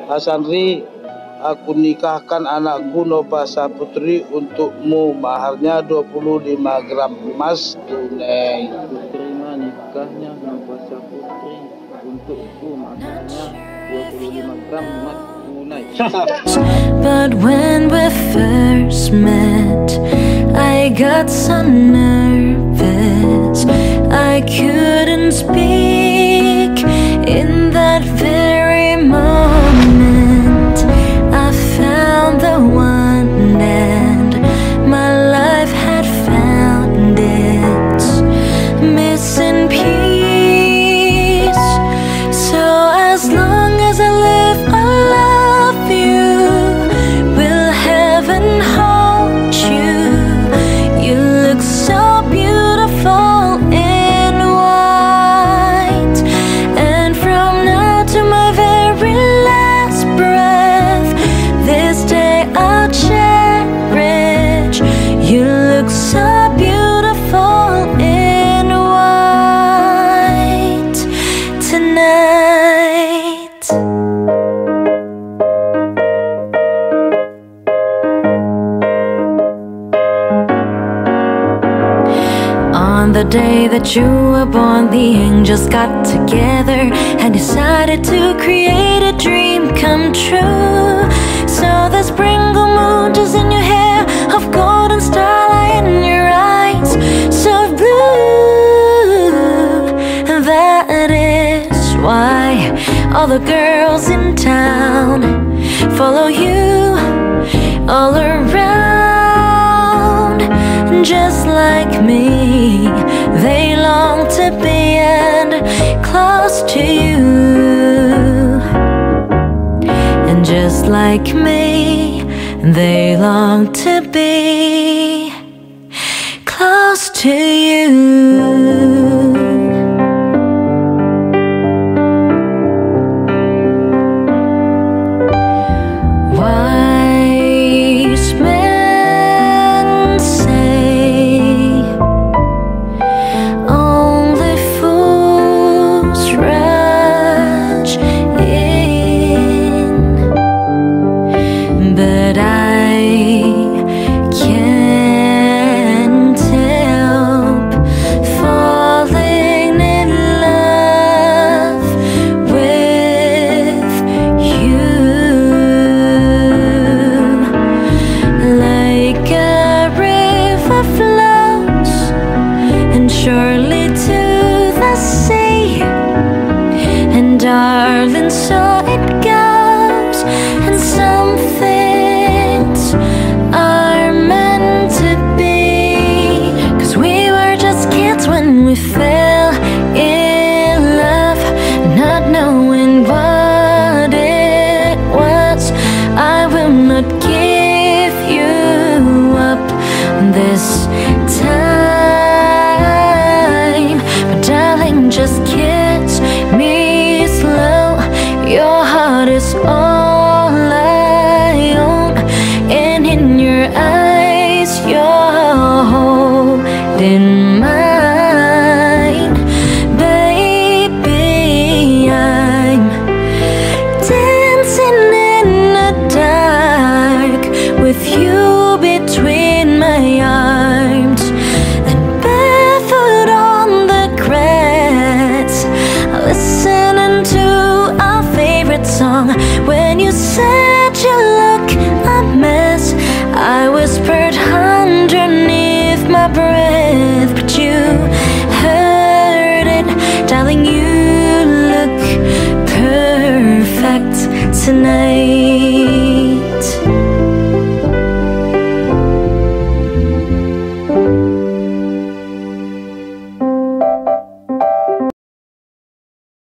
Hasanri, aku nikahkan anakku Nopasa Putri untukmu. Maharnya 25 gram emas tunai. Aku terima nikahnya Nopasa Putri untukku. Maharnya 25 gram emas tunai. But when we first met, I got so nervous I couldn't speak. In that very moment I found the one and my life had found its missing piece. So as long as I live I love you. Will heaven hold you? You look so beautiful in white. And from now to my very last breath, this day I'll cherish. You look so beautiful in white tonight. On the day that you were born, the angels got together and decided to create a dream come true. So the sprinkle moon is in your hair, of golden starlight in your eyes, so blue. And that is why all the girls in town follow you all around. Just like me, they long to be and close to you. And just like me, they long to be close to you. Wise men say only fools rush in, but I can't help falling in love with you. Like a river flows and surely to the sea, and darling, so it goes. And some things are meant to be, 'cause we were just kids when we fell in love, not knowing what it was. I will not give you up this time, but darling, just kiss me slow. Your heart is all I own, and in your eyes you're holding mine. Baby, I'm dancing in the dark with you between my arms, and barefoot on the grass, listening to our favorite song. When you said you look a mess, I whispered underneath my breath,